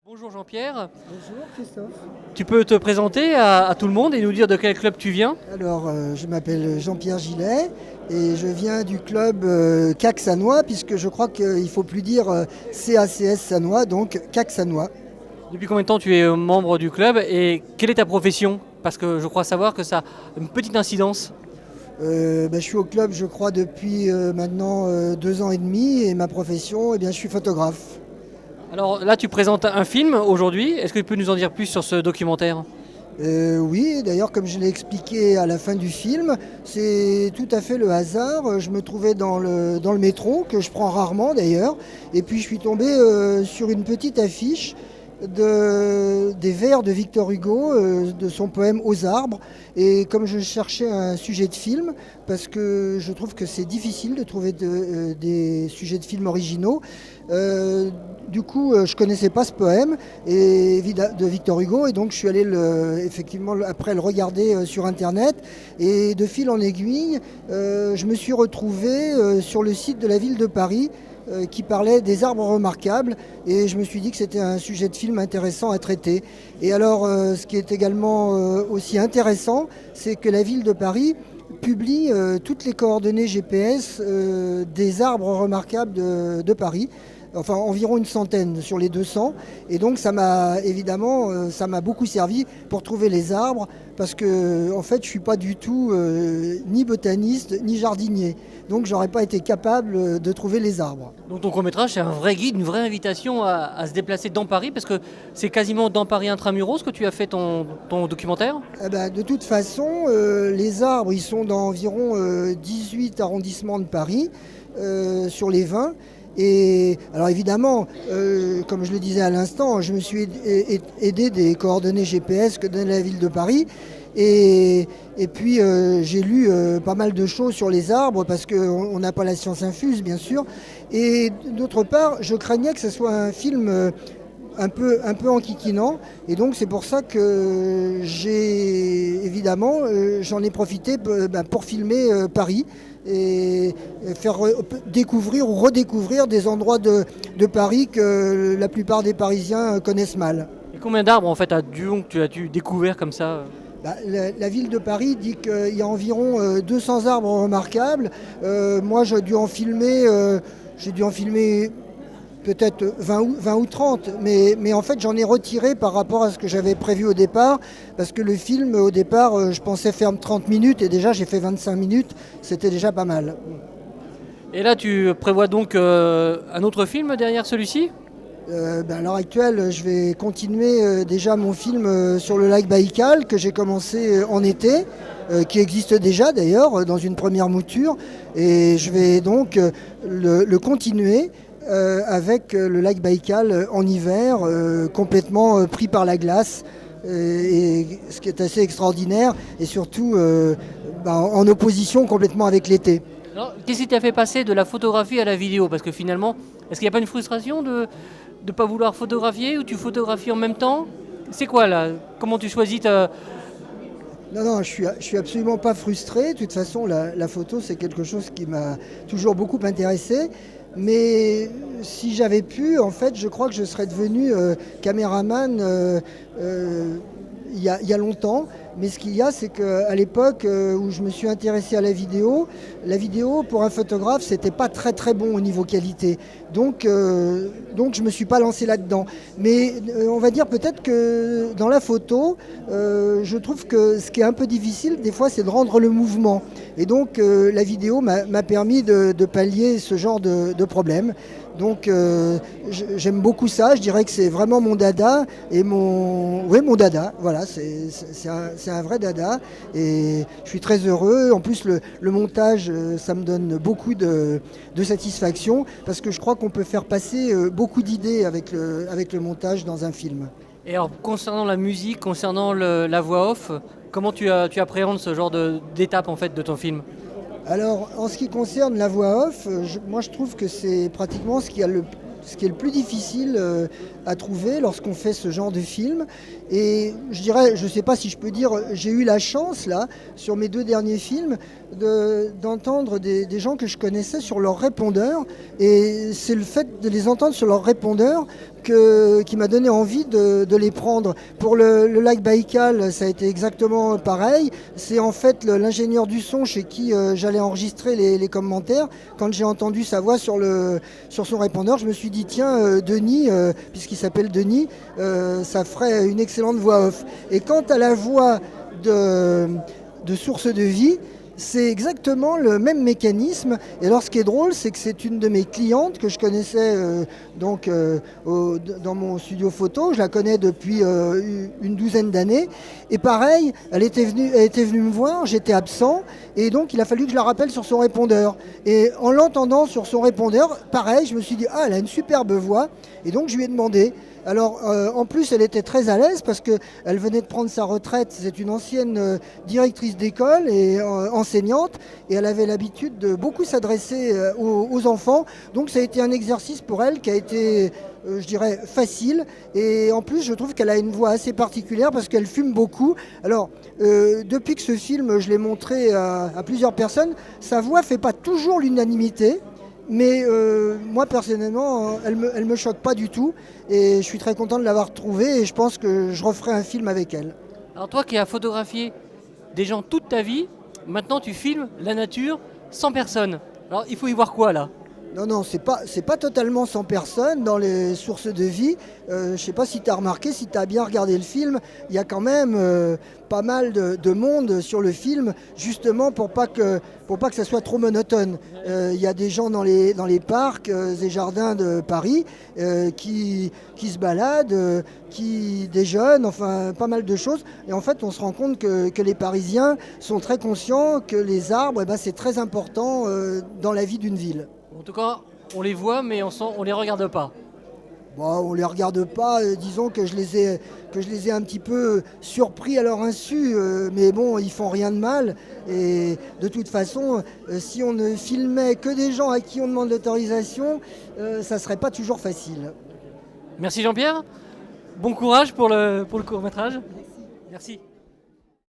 Bonjour Jean-Pierre, Bonjour Christophe. tu peux te présenter à tout le monde et nous dire de quel club tu viens? Alors, je m'appelle Jean-Pierre Gillet et je viens du club CAC Sannois, puisque je crois qu'il ne faut plus dire CACS Sannois, donc CAC Sannois. Depuis combien de temps tu es membre du club et quelle est ta profession? Parce que je crois savoir que ça a une petite incidence. Je suis au club, je crois, depuis maintenant 2 ans et demi, et ma profession, je suis photographe. Alors là tu présentes un film aujourd'hui, est-ce que tu peux nous en dire plus sur ce documentaire? Oui, d'ailleurs, comme je l'ai expliqué à la fin du film, c'est tout à fait le hasard. Je me trouvais dans le métro, que je prends rarement d'ailleurs, et puis je suis tombé sur une petite affiche des vers de Victor Hugo, de son poème Aux arbres. Et comme je cherchais un sujet de film, parce que je trouve que c'est difficile de trouver des sujets de films originaux, du coup, je ne connaissais pas ce poème de Victor Hugo, et donc je suis allé effectivement après le regarder sur Internet. Et de fil en aiguille, je me suis retrouvé sur le site de la ville de Paris qui parlait des arbres remarquables, et je me suis dit que c'était un sujet de film intéressant à traiter. Et alors, ce qui est également aussi intéressant, c'est que la ville de Paris publie toutes les coordonnées GPS des arbres remarquables de Paris. Enfin, environ une centaine sur les 200. Et donc, ça m'a évidemment, ça m'a beaucoup servi pour trouver les arbres, parce que en fait, je ne suis pas du tout ni botaniste ni jardinier. Donc, j'aurais pas été capable de trouver les arbres. Donc ton court-métrage c'est un vrai guide, une vraie invitation à se déplacer dans Paris parce que c'est quasiment dans Paris intramuros que tu as fait ton documentaire? De toute façon, les arbres, ils sont dans environ 18 arrondissements de Paris, sur les 20. Et alors évidemment, comme je le disais à l'instant, je me suis aidé des coordonnées GPS que donne la ville de Paris. Et puis j'ai lu pas mal de choses sur les arbres, parce qu'on n'a pas la science infuse, bien sûr. Et d'autre part, je craignais que ce soit un film un peu enquiquinant. Et donc c'est pour ça que j'en ai profité pour filmer Paris et faire découvrir ou redécouvrir des endroits de Paris que la plupart des Parisiens connaissent mal. Et combien d'arbres en fait tu as dû découvrir comme ça? La ville de Paris dit qu'il y a environ 200 arbres remarquables. Moi j'ai dû en filmer peut-être 20 ou 30, mais en fait j'en ai retiré par rapport à ce que j'avais prévu au départ, parce que le film au départ je pensais faire 30 minutes, et déjà j'ai fait 25 minutes, c'était déjà pas mal. Et là tu prévois donc un autre film derrière celui-ci? À l'heure actuelle, je vais continuer déjà mon film sur le lac Baïkal, que j'ai commencé en été, qui existe déjà d'ailleurs dans une première mouture, et je vais donc le continuer avec le lac Baïkal en hiver, complètement pris par la glace, et ce qui est assez extraordinaire, et surtout en opposition complètement avec l'été. Alors, qu'est-ce qui t'a fait passer de la photographie à la vidéo? Parce que finalement, est-ce qu'il n'y a pas une frustration de ne pas vouloir photographier, ou tu photographies en même temps? C'est quoi là? Comment tu choisis ta... Non, non, je suis absolument pas frustré. De toute façon, la photo, c'est quelque chose qui m'a toujours beaucoup intéressé. Mais si j'avais pu, en fait, je crois que je serais devenu caméraman il y a longtemps. Mais ce qu'il y a, c'est qu'à l'époque où je me suis intéressé à la vidéo pour un photographe, c'était pas très très bon au niveau qualité. Donc je me suis pas lancé là-dedans. Mais on va dire peut-être que dans la photo, je trouve que ce qui est un peu difficile des fois, c'est de rendre le mouvement. Et donc la vidéo m'a permis de pallier ce genre de problème. Donc j'aime beaucoup ça, je dirais que c'est vraiment mon dada, et mon dada, voilà, c'est un vrai dada, et je suis très heureux. En plus le montage, ça me donne beaucoup de satisfaction, parce que je crois qu'on peut faire passer beaucoup d'idées avec le montage dans un film. Et alors, concernant la musique, concernant la voix off, comment tu appréhendes ce genre d'étape en fait de ton film? Alors, en ce qui concerne la voix off, moi je trouve que c'est pratiquement ce qui est le plus difficile à trouver lorsqu'on fait ce genre de film. Et je dirais, je ne sais pas si je peux dire, j'ai eu la chance là, sur mes 2 derniers films, d'entendre des gens que je connaissais sur leur répondeur. Et c'est le fait de les entendre sur leur répondeur qui m'a donné envie de les prendre. Pour le lac Baïkal, ça a été exactement pareil. C'est en fait l'ingénieur du son chez qui j'allais enregistrer les commentaires. Quand j'ai entendu sa voix sur son répondeur, je me suis dit tiens, Denis, puisqu'il s'appelle Denis, ça ferait une excellente voix off. Et quant à la voix de Source de vie, c'est exactement le même mécanisme. Et alors ce qui est drôle, c'est que c'est une de mes clientes que je connaissais dans mon studio photo. Je la connais depuis une douzaine d'années. Et pareil, elle était venue me voir, j'étais absent. Et donc il a fallu que je la rappelle sur son répondeur. Et en l'entendant sur son répondeur, pareil, je me suis dit, ah, elle a une superbe voix. Et donc je lui ai demandé. Alors en plus elle était très à l'aise parce qu'elle venait de prendre sa retraite, c'est une ancienne directrice d'école et enseignante et elle avait l'habitude de beaucoup s'adresser aux enfants. Donc ça a été un exercice pour elle qui a été je dirais facile et en plus je trouve qu'elle a une voix assez particulière parce qu'elle fume beaucoup. Alors depuis que ce film je l'ai montré à plusieurs personnes, sa voix ne fait pas toujours l'unanimité. Mais moi personnellement, elle me choque pas du tout et je suis très content de l'avoir trouvée et je pense que je referai un film avec elle. Alors toi qui as photographié des gens toute ta vie, maintenant tu filmes la nature sans personne. Alors il faut y voir quoi là ? Non, c'est pas totalement sans personne dans les sources de vie. Je ne sais pas si tu as remarqué, si tu as bien regardé le film, il y a quand même pas mal de monde sur le film, justement pour pas que ça soit trop monotone. Il y a des gens dans les parcs et jardins de Paris qui se baladent, qui déjeunent, enfin pas mal de choses. Et en fait, on se rend compte que les Parisiens sont très conscients que les arbres, c'est très important dans la vie d'une ville. En tout cas, on les voit, mais on les regarde pas. Bon, on les regarde pas, disons que je les ai un petit peu surpris à leur insu, mais bon, ils font rien de mal. Et de toute façon, si on ne filmait que des gens à qui on demande l'autorisation, ça serait pas toujours facile. Merci Jean-Pierre. Bon courage pour le court-métrage. Merci.